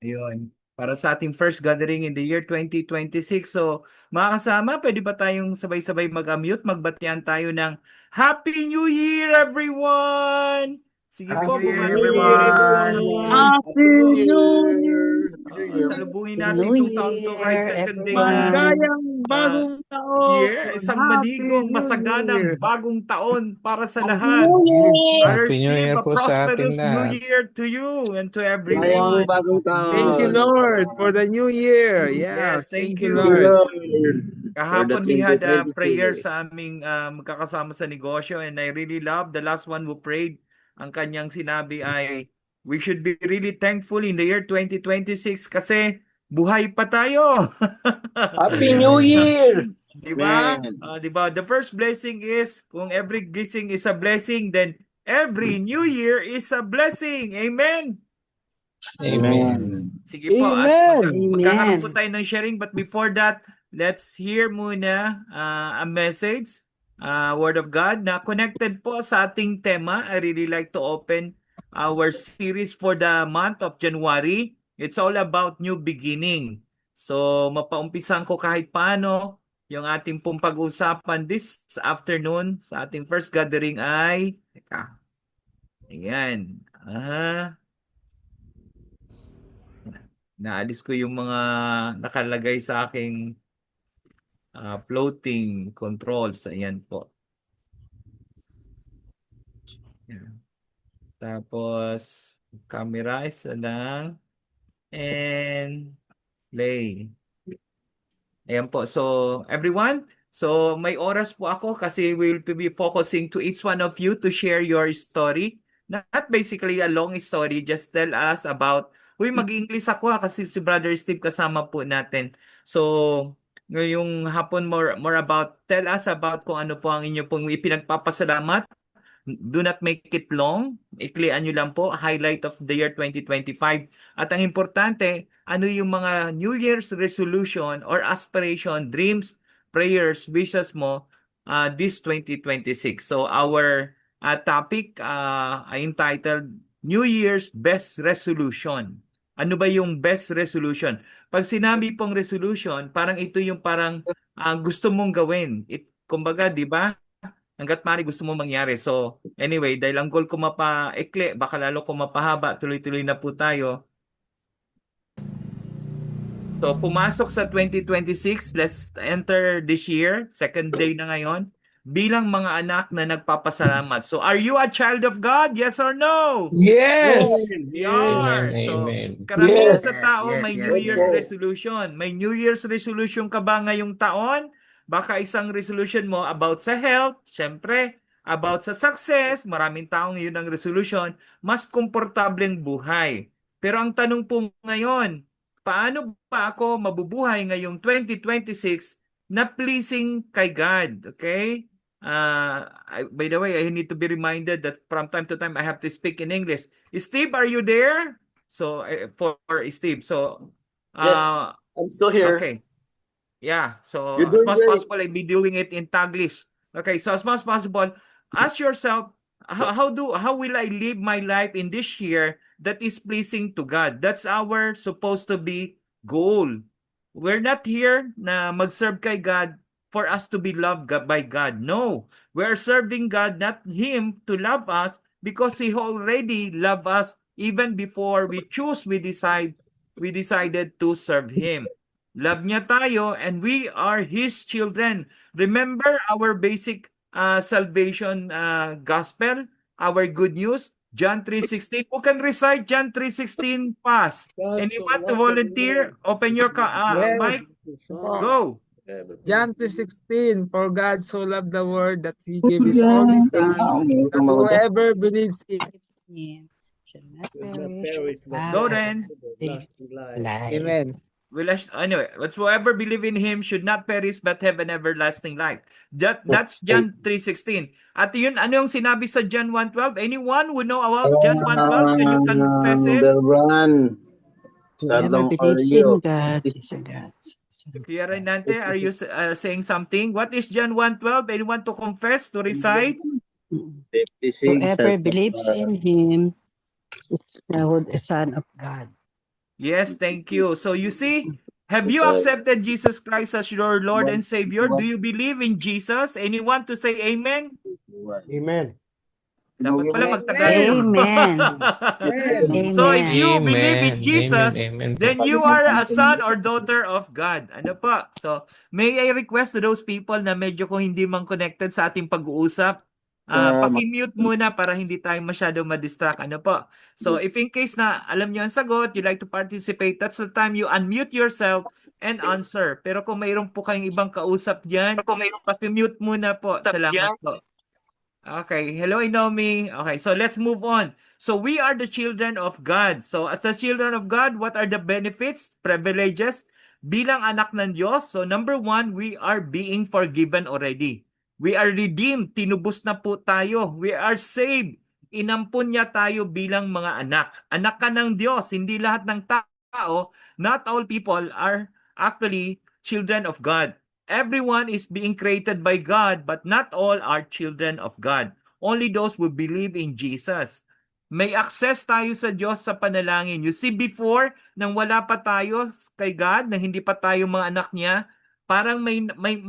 Ayun. Para sa ating first gathering in the year 2026. So, mga kasama, pwede ba tayong sabay-sabay mag-unmute? Magbatian tayo ng Happy New Year, everyone! Sige po, Happy New Year, bumati po everyone! everyone. Happy New Year! Salubungin Happy natin New itong taon to kahit Year, second day na everyone! Maligayang bagong taon! isang Happy maligong, New masaganang Year! bagong taon para sa Happy lahat. New Year! Brother Happy New Steve, Year a po sa ating prosperous New lahat. Year to you and to Maligayang everyone. bagong Thank you, taon. Lord, for the new year. Yes, Yes, thank thank you, Thank you, you. Lord. Lord, for the Kahapon we had a prayer 2026. sa aming magkakasama sa negosyo, and I really love the last one who prayed. Ang kanyang sinabi ay, we should be really thankful in the year 2026 kasi buhay pa tayo. Happy New Year! Di ba? Man. Di ba? The first blessing is, kung every gising is a blessing, then every new year is a blessing. Amen? Amen. Sige po, at Amen! magkakaroon po Amen. tayo ng sharing. But before that, let's hear muna a message, Word of God, na connected po sa ating tema. I really like to open our series for the month of January. It's all about new beginning. So, mapaumpisan ko kahit paano yung ating pong pag-usapan this afternoon sa ating first gathering ay, teka, ayan, naalis ko yung mga nakalagay sa aking floating controls. Ayan po. Ayan. Tapos, camera isa lang. And play. Ayan po. So, everyone, so may oras po ako kasi we'll be focusing to each one of you to share your story. Not basically a long story, just tell us about, mag-English ako kasi si Brother Steve kasama po natin. So, ngayong hapon more about, tell us about kung ano po ang inyo pong ipinagpapasalamat. Do not make it long. Iklian nyo lang po, highlight of the year 2025. At ang importante, ano yung mga New Year's resolution or aspiration, dreams, prayers, wishes mo this 2026. So our topic ay entitled New Year's Best Resolution. Ano ba yung best resolution? Pag sinabi pong resolution, parang ito yung parang gusto mong gawin. Kumbaga, di ba? Hanggat maaari gusto mo mangyari. So, anyway, dahil ang goal ko mapaikli, baka lalo ko mapahaba, tuloy-tuloy na po tayo. So, pumasok sa 2026, let's enter this year, second day na ngayon, bilang mga anak na nagpapasalamat. So, are you a child of God? Yes or no? Yes! We are. Amen. So, Amen. karamihan Yes. sa tao Yes, may yes, New Year's yes. resolution. May New Year's resolution ka ba ngayong taon? Baka isang resolution mo about sa health, syempre, about sa success, maraming taong yun ang resolution, mas komportableng buhay. Pero ang tanong po ngayon, paano ba ako mabubuhay ngayong 2026 na pleasing kay God? Okay? By the way, I need to be reminded that from time to time I have to speak in English. Steve, are you there? So, for Steve. So, Yes, I'm still here. okay. Yeah. So, You're as doing much as great. possible, I'll be doing it in Taglish. Okay. So, as much as possible, ask yourself, how will I live my life in this year that is pleasing to God? That's our supposed to be goal. We're not here na mag-serve kay God for us to be loved by God. No. We're serving God, not Him to love us, because He already loved us even before we decided to serve Him. Love niya tayo and we are His children. Remember our basic salvation gospel, our good news, John 3:16. Who can recite John 3:16 fast? Anyone to volunteer? Open your yes. mic. Po. Go. John 3:16, for God so loved the world that He gave His only Son, that whoever believes in Him shall not perish, but Go have then. everlasting life. Amen. Anyway, whatsoever believe in Him should not perish but have an everlasting life. That's John 3:16. At yun, ano yung sinabi sa John 1:12? Anyone who know about John 1:12? Can you confess it? The run. Whoever believes in God is a God. Kuya Renante, are you saying something? What is John 1:12? Anyone to confess, to recite? Whoever believes in Him is the Son of God. Yes, thank you. So you see, have you accepted Jesus Christ as your Lord and Savior? Do you believe in Jesus? Anyone to say amen? Amen. Dapat pala Amen. mag-Tagalog. Amen. Amen. So if you Amen. believe in Amen. Amen. Jesus, Amen po. then you are a son or daughter of God. Ano po? So may I request to those people na medyo kung hindi man connected sa ating pag-uusap, paki-mute muna para hindi tayo masyado ma-distract. Ano po? So if in case na alam niyo ang sagot, you like to participate, that's the time you unmute yourself and answer. Pero kung mayroon po kayong ibang kausap diyan, paki-mute muna po. Salamat po. Okay, hello Inomi. Okay, so let's move on. So we are the children of God. So as the children of God, what are the benefits, privileges bilang anak ng Diyos? So number one, we are being forgiven already. We are redeemed. Tinubos na po tayo. We are saved. Inampun niya tayo bilang mga anak. Anak ka ng Diyos. Hindi lahat ng tao, not all people are actually children of God. Everyone is being created by God, but not all are children of God. Only those who believe in Jesus. May access tayo sa Diyos sa panalangin. You see, before, nang wala pa tayo kay God, nang hindi pa tayo mga anak niya, parang may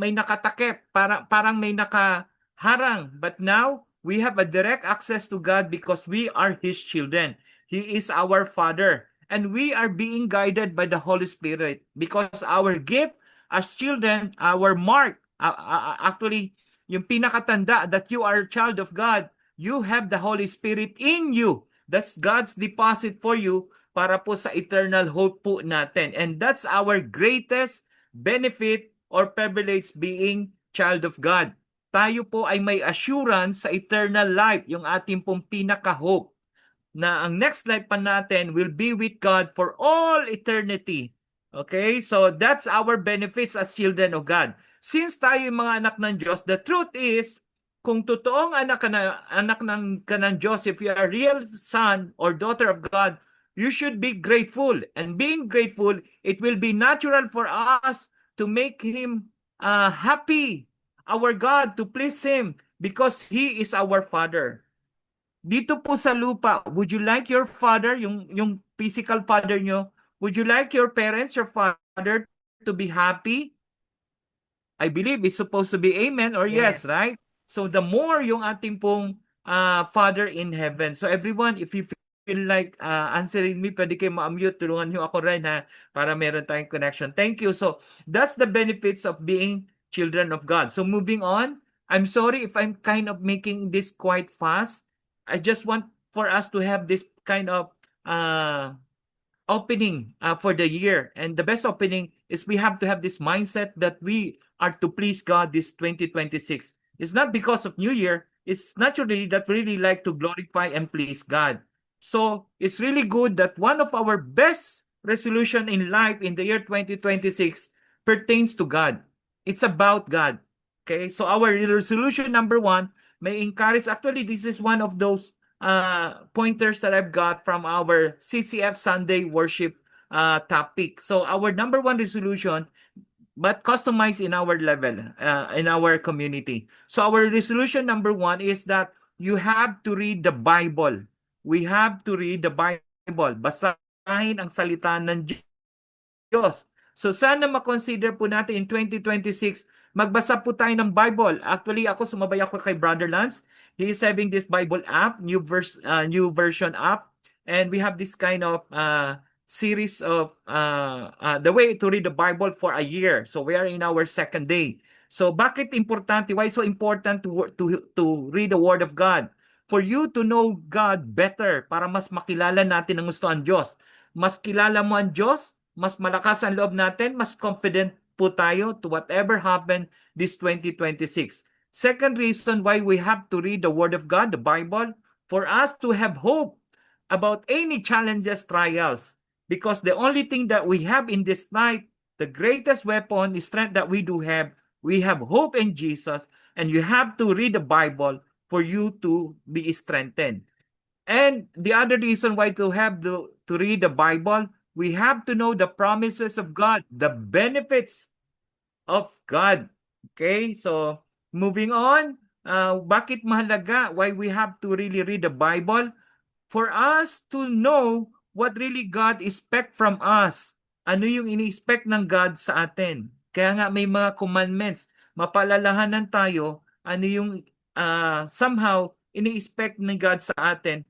nakatakip, parang may nakaharang. But now, we have a direct access to God because we are His children. He is our Father. And we are being guided by the Holy Spirit because our gift as children, our mark, actually, yung pinakatanda that you are a child of God, you have the Holy Spirit in you. That's God's deposit for you para po sa eternal hope po natin. And that's our greatest benefit or privilege being child of God. Tayo po ay may assurance sa eternal life, yung ating pong pinaka-hope, na ang next life pa natin will be with God for all eternity. Okay? So that's our benefits as children of God. Since tayo yung mga anak ng Diyos, the truth is, kung totoong anak ka ng Diyos, if you are a real son or daughter of God, you should be grateful. And being grateful, it will be natural for us to make Him happy, our God, to please Him, because He is our Father. Dito po sa lupa, would you like your father, yung physical father nyo, would you like your parents, your father to be happy? I believe it's supposed to be amen or yes, right? So the more yung ating pong Father in heaven. So everyone, if you feel like answering me, pwede kayo ma-mute, tulungan nyo ako rin ha, para meron tayong connection. Thank you. So that's the benefits of being children of God. So moving on, I'm sorry if I'm kind of making this quite fast. I just want for us to have this kind of opening for the year. And the best opening is we have to have this mindset that we are to please God this 2026. It's not because of New Year. It's naturally that we really like to glorify and please God. So it's really good that one of our best resolution in life in the year 2026 pertains to God. It's about God. Okay, so our resolution number one may encourage, actually this is one of those pointers that I've got from our CCF Sunday worship topic. So our number one resolution, but customized in our level, in our community. So our resolution number one is that you have to read the Bible. We have to read the Bible. Basahin ang salita ng Diyos. So sana ma-consider po natin in 2026, magbasa po tayo ng Bible. Actually, sumabay ako kay Brother Lance. He is having this Bible app, new version app. And we have this kind of series of the way to read the Bible for a year. So we are in our second day. So bakit importante? Why so important to read the Word of God? For you to know God better, para mas makilala natin ang gusto ang Diyos. Mas kilala mo ang Diyos, mas malakas ang loob natin, mas confident po tayo to whatever happen this 2026. Second reason why we have to read the Word of God, the Bible, for us to have hope about any challenges, trials. Because the only thing that we have in this life, the greatest weapon, the strength that we do have, we have hope in Jesus, and you have to read the Bible for you to be strengthened. And the other reason why to read the Bible, we have to know the promises of God, the benefits of God. Okay, so moving on, bakit mahalaga? Why we have to really read the Bible? For us to know what really God expect from us. Ano yung ini-expect ng God sa atin. Kaya nga may mga commandments. Mapalalahanan tayo ano yung somehow ini-expect ng God sa atin,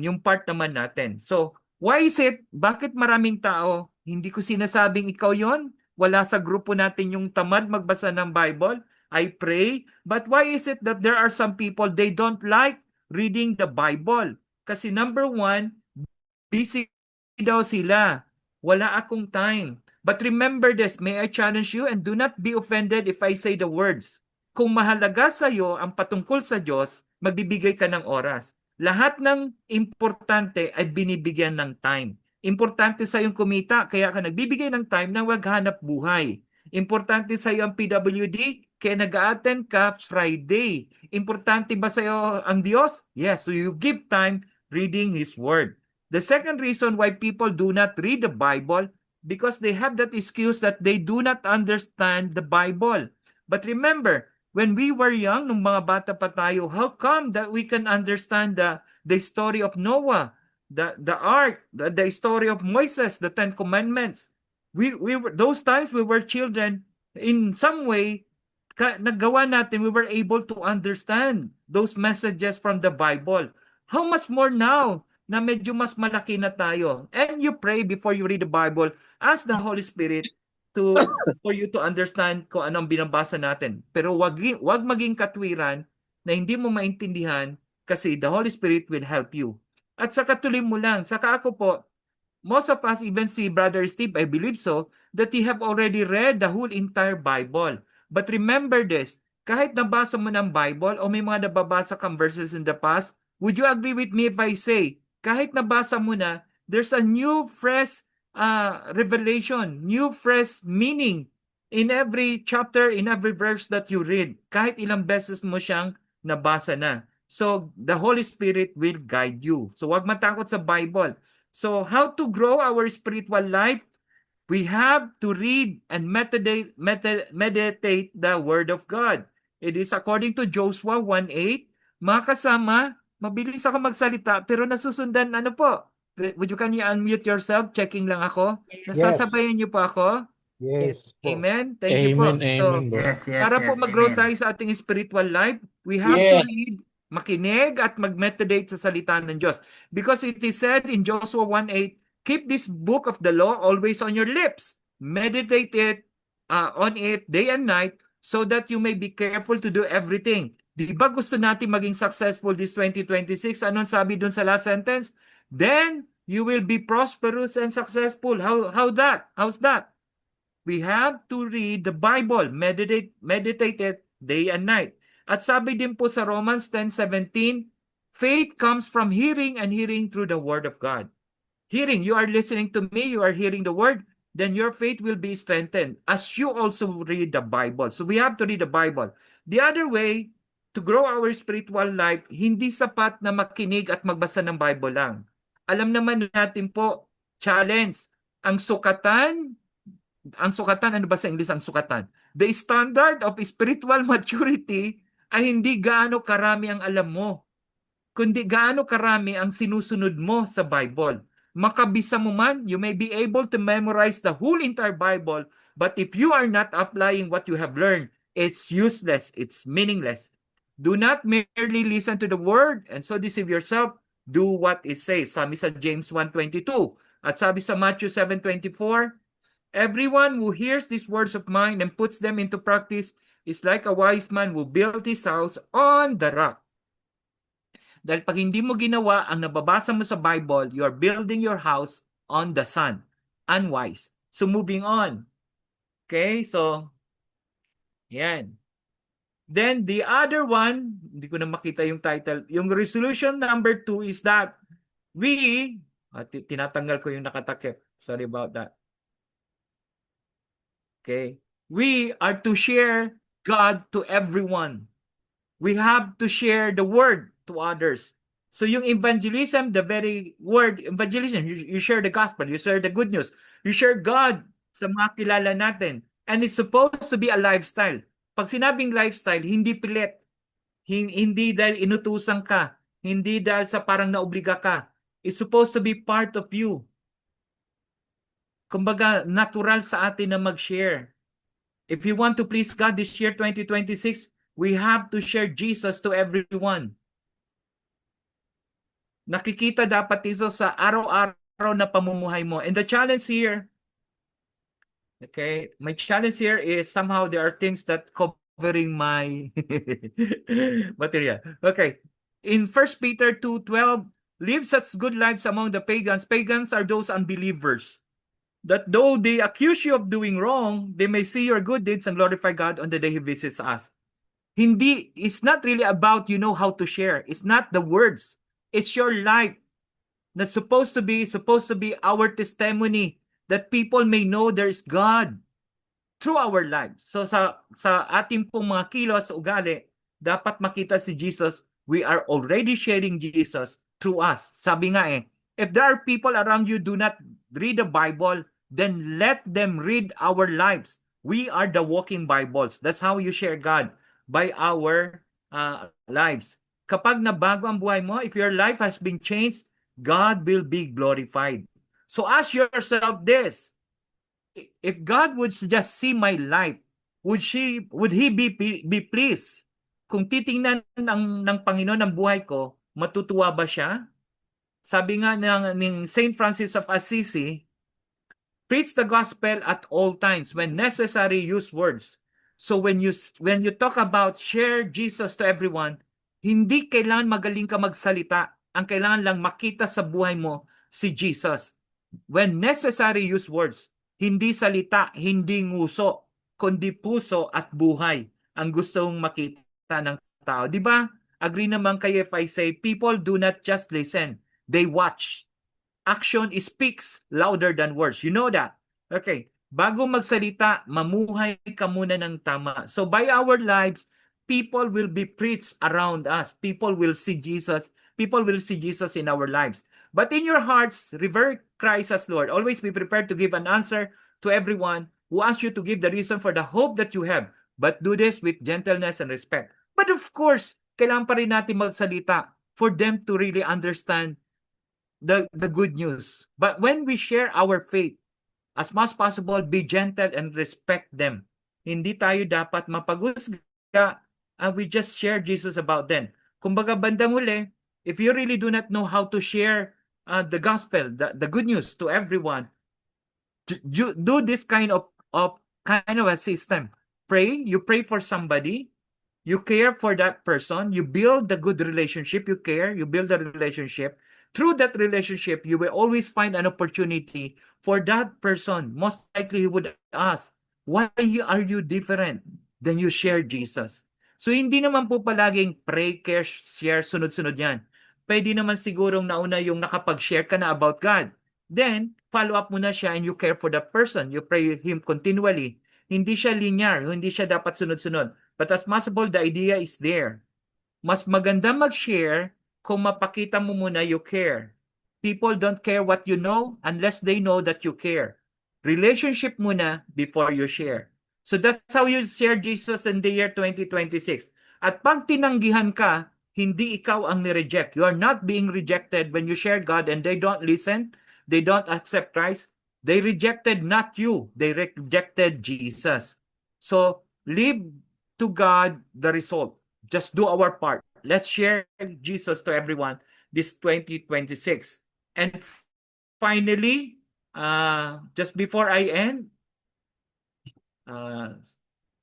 yung part naman natin. So, why is it? Bakit maraming tao, hindi ko sinasabing ikaw yon, wala sa grupo natin yung tamad magbasa ng Bible, I pray, but why is it that there are some people, they don't like reading the Bible? Kasi number one, busy daw sila. Wala akong time. But remember this, may I challenge you and do not be offended if I say the words. Kung mahalaga sa iyo ang patungkol sa Diyos, magbibigay ka ng oras. Lahat ng importante ay binibigyan ng time. Importante sa iyong kumita, kaya ka nagbibigay ng time na maghanap buhay. Importante sa iyo ang PWD, kaya nag-a-attend ka Friday. Importante ba sa iyo ang Diyos? Yes, so you give time reading His Word. The second reason why people do not read the Bible, because they have that excuse that they do not understand the Bible. But remember, when we were young, nung mga bata pa tayo, how come that we can understand the story of Noah, the ark, the story of Moses, the Ten Commandments? We were, those times we were children, in some way, nagawa natin, we were able to understand those messages from the Bible. How much more now na medyo mas malaki na tayo? And you pray before you read the Bible, ask the Holy Spirit for you to understand kung anong binabasa natin. Pero wag maging katwiran na hindi mo maintindihan kasi the Holy Spirit will help you. At saka tuloy mo lang. Saka ako po, most of us, even si Brother Steve, I believe so, that he have already read the whole entire Bible. But remember this, kahit nabasa mo ng Bible o may mga nababasa kang verses in the past, would you agree with me if I say, kahit nabasa mo na, there's a new fresh revelation, new fresh meaning in every chapter, in every verse that you read, kahit ilang beses mo siyang nabasa na. So, the Holy Spirit will guide you. So, wag matakot sa Bible. So, how to grow our spiritual life? We have to read and meditate the Word of God. It is according to Joshua 1:8. Mga kasama, mabilis ako magsalita, pero nasusundan, ano po? Would you unmute yourself? Checking lang ako. Nasasabayan niyo po ako? Yes po. Amen? Thank you po. So, para po mag-grow tayo sa ating spiritual life, we have to read, makinig at mag-meditate sa salita ng Diyos. Because it is said in Joshua 1:8, keep this book of the law always on your lips. Meditate it on it day and night so that you may be careful to do everything. Di ba gusto natin maging successful this 2026? Anong sabi dun sa last sentence? Then you will be prosperous and successful. How's that? We have to read the Bible, meditate it day and night. At sabi din po sa Romans 10:17, faith comes from hearing and hearing through the Word of God. Hearing, you are listening to me, you are hearing the Word, then your faith will be strengthened as you also read the Bible. So we have to read the Bible. The other way to grow our spiritual life, hindi sapat na makinig at magbasa ng Bible lang. Alam naman natin po, challenge, ang sukatan, ano ba sa English ang sukatan? The standard of spiritual maturity ay hindi gaano karami ang alam mo, kundi gaano karami ang sinusunod mo sa Bible. Makabisa mo man, you may be able to memorize the whole entire Bible, but if you are not applying what you have learned, it's useless, it's meaningless. Do not merely listen to the word and so deceive yourself. Do what it says. Sabi sa James 1:22. At sabi sa Matthew 7:24, everyone who hears these words of mine and puts them into practice is like a wise man who built his house on the rock. Dahil pag hindi mo ginawa ang nababasa mo sa Bible, you are building your house on the sand. Unwise. So moving on. Okay, so yan. Then the other one, hindi ko na makita yung title. Yung resolution number 2 is that we, tinatanggal ko yung nakatakip. Sorry about that. Okay. We are to share God to everyone. We have to share the word to others. So yung evangelism, the very word evangelism, you share the gospel, you share the good news, you share God sa mga kilala natin. And it's supposed to be a lifestyle. Pag sinabing lifestyle, hindi pilit. Hindi dahil inutusan ka. Hindi dahil sa parang naobliga ka. is supposed to be part of you. Kumbaga, natural sa atin na mag-share. If you want to please God this year, 2026, we have to share Jesus to everyone. Nakikita dapat ito sa araw-araw na pamumuhay mo. And the challenge here, okay, my challenge here is somehow there are things that covering my material. Okay, in 1 Peter 2:12, live such good lives among the pagans. Pagans are those unbelievers, that though they accuse you of doing wrong, they may see your good deeds and glorify God on the day He visits us. Hindi, it's not really about you know how to share. It's not the words. It's your life that's supposed to be our testimony that people may know there's God through our lives. So sa ating pong mga kilos, ugali, dapat makita si Jesus. We are already sharing Jesus through us. Sabi nga if there are people around you do not read the Bible, then let them read our lives. We are the walking Bibles. That's how you share God, by our lives. Kapag nabago ang buhay mo, if your life has been changed, God will be glorified. So ask yourself this: if God would just see my life, would He be pleased? Kung titingnan ng Panginoon ang buhay ko, matutuwa ba siya? Sabi nga ng Saint Francis of Assisi, preach the gospel at all times, when necessary, use words. So when you talk about share Jesus to everyone, hindi kailangan magaling ka magsalita. Ang kailangan lang makita sa buhay mo si Jesus. When necessary, use words. Hindi salita, hindi nguso, kundi puso at buhay ang gustong makita ng tao. Di ba? Agree naman kayo if I say, people do not just listen, they watch. Action speaks louder than words. You know that? Okay. Bago magsalita, mamuhay ka muna ng tama. So by our lives, people will be preached around us. People will see Jesus. People will see Jesus in our lives. But in your hearts, revere Christ as Lord. Always be prepared to give an answer to everyone who asks you to give the reason for the hope that you have. But do this with gentleness and respect. But of course, kailangan pa rin natin magsalita for them to really understand the good news. But when we share our faith, as much as possible, be gentle and respect them. Hindi tayo dapat mapagusga, and we just share Jesus about them. Kumbaga bandang huli, if you really do not know how to share the gospel, the good news to everyone, do this kind of a system. You pray for somebody, you care for that person, you build the good relationship, you build the relationship. Through that relationship, you will always find an opportunity for that person. Most likely, he would ask, why are you different? Then you share Jesus. So, hindi naman po palaging pray, care, share, sunod-sunod yan. Pwede naman sigurong nauna yung nakapag-share ka na about God. Then, follow up mo na siya and you care for that person. You pray him continually. Hindi siya linear. Hindi siya dapat sunod-sunod. But as possible, the idea is there. Mas maganda mag-share kung mapakita mo muna you care. People don't care what you know unless they know that you care. Relationship muna before you share. So that's how you share Jesus in the year 2026. At pag tinanggihan ka, hindi ikaw ang ni-reject. You are not being rejected when you share God and they don't listen, they don't accept Christ. They rejected not you, they rejected Jesus. So leave to God the result. Just do our part. Let's share Jesus to everyone this 2026. And finally, just before I end,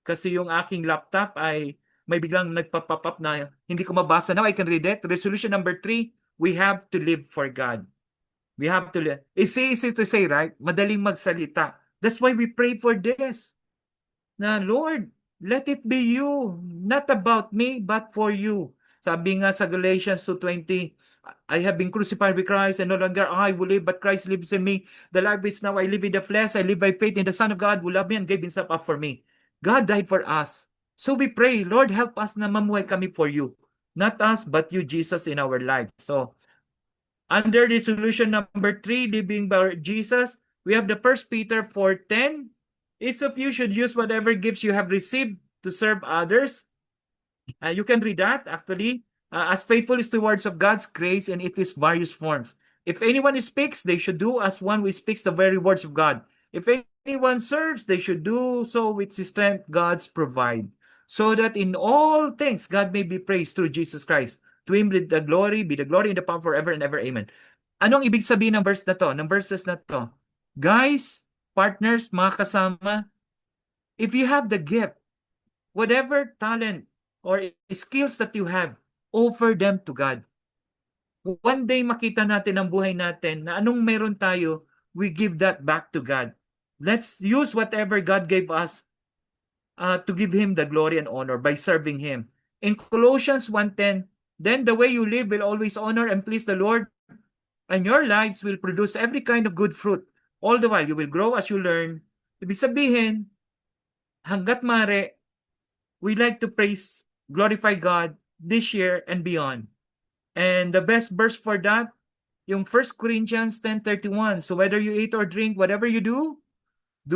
kasi yung aking laptop ay may biglang nagpa-pop up na hindi ko mabasa. Now I can read it. Resolution number 3, we have to live for God. We have to live. It's easy to say, right? Madaling magsalita. That's why we pray for this. Na Lord, let it be you, not about me, but for you. Sabi nga sa Galatians 2:20, I have been crucified with Christ, and no longer I will live, but Christ lives in me. The life is now I live in the flesh, I live by faith in the Son of God who loved me and gave himself up for me. God died for us. So we pray, Lord, help us na mamuhay kami for you. Not us, but you, Jesus, in our life. So, under resolution number 3, living by Jesus, we have the 1 Peter 4:10. Each of you should use whatever gifts you have received to serve others. You can read that, actually. As faithful stewards of God's grace in its various forms. If anyone speaks, they should do as one who speaks the very words of God. If anyone serves, they should do so with the strength God's provide, so that in all things God may be praised through Jesus Christ. To Him be the glory and the power forever and ever. Amen. Anong ibig sabihin ng verse na to, ng verses na to? Guys, partners, mga kasama, if you have the gift, whatever talent or skills that you have, offer them to God. One day makita natin ang buhay natin na anong meron tayo, we give that back to God. Let's use whatever God gave us to give Him the glory and honor by serving Him. In Colossians 1:10, then the way you live will always honor and please the Lord, and your lives will produce every kind of good fruit. All the while, you will grow as you learn. Ibig sabihin, hanggat maaari, we like to praise, glorify God this year and beyond. And the best verse for that, yung 1 Corinthians 10:31. So whether you eat or drink, whatever you do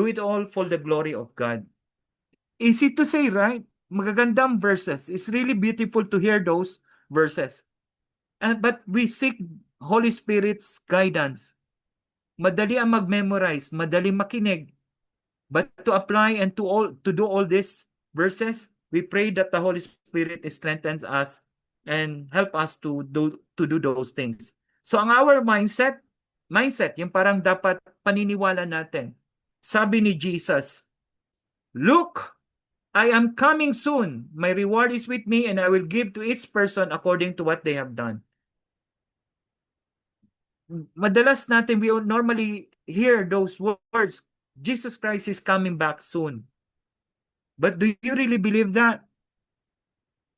it all for the glory of God. Easy to say, right? Magagandang verses. It's really beautiful to hear those verses. But we seek Holy Spirit's guidance. Madali ang mag-memorize, madali makinig. But to apply and to do all these verses, we pray that the Holy Spirit strengthens us and help us to do those things. So ang our mindset, yung parang dapat paniniwala natin. Sabi ni Jesus, "Look, I am coming soon. My reward is with me and I will give to each person according to what they have done." Madalas natin, we normally hear those words, Jesus Christ is coming back soon. But do you really believe that?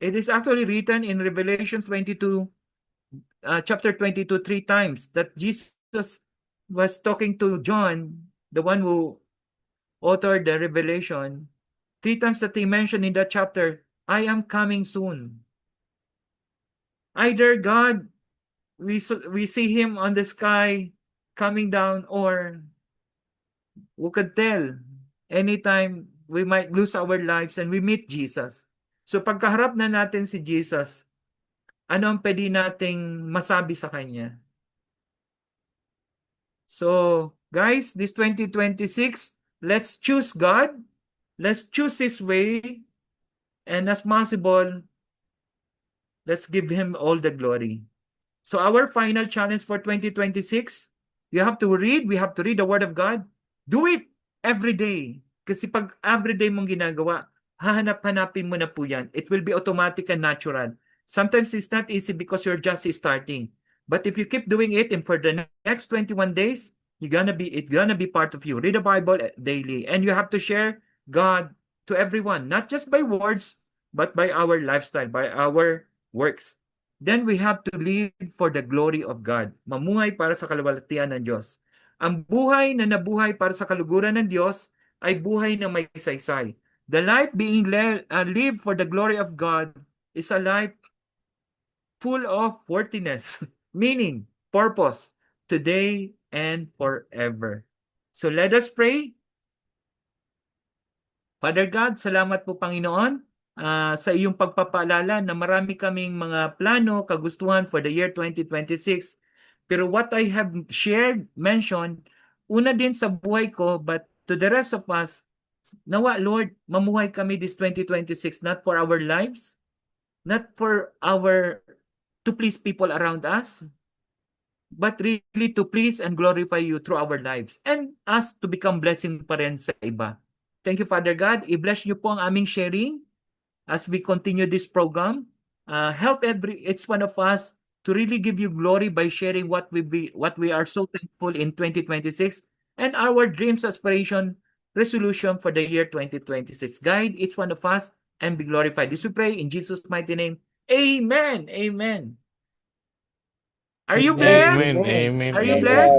It is actually written in Revelation 22, chapter 22, 3 times that Jesus was talking to John, the one who authored the Revelation. 3 times that he mentioned in that chapter, I am coming soon. Either God, we see Him on the sky coming down, or who could tell, anytime we might lose our lives and we meet Jesus. So pagkaharap na natin si Jesus, ano ang pwede nating masabi sa Kanya? So guys, this 2026, let's choose God, let's choose His way, and as possible, let's give Him all the glory. So our final challenge for 2026, we have to read the Word of God. Do it every day. Kasi pag every day mong ginagawa, hahanap-hanapin mo na po yan. It will be automatic and natural. Sometimes it's not easy because you're just starting. But if you keep doing it, and for the next 21 days, it's gonna be part of you. Read the Bible daily. And you have to share God to everyone, not just by words, but by our lifestyle, by our works. Then we have to live for the glory of God. Mamuhay para sa kaluwalhatian ng Diyos. Ang buhay na nabuhay para sa kaluguran ng Diyos ay buhay na may saysay. The life being lived for the glory of God is a life full of worthiness, meaning, purpose, today and forever. So let us pray. Father God, salamat po Panginoon sa iyong pagpapaalala na marami kaming mga plano, kagustuhan for the year 2026. Pero what I have mentioned, una din sa buhay ko, but to the rest of us, nawa Lord, mamuhay kami this 2026 not for our lives, not for to please people around us, but really to please and glorify you through our lives and us to become blessing pa rin sa iba. Thank you, Father God. I-bless niyo po ang aming sharing as we continue this program. Help each one of us to really give you glory by sharing what we are so thankful in 2026 and our dreams, aspiration, resolution for the year 2026. Guide each one of us and be glorified. This we pray in Jesus' mighty name. Amen. Amen. Are you blessed? Amen. Are you blessed?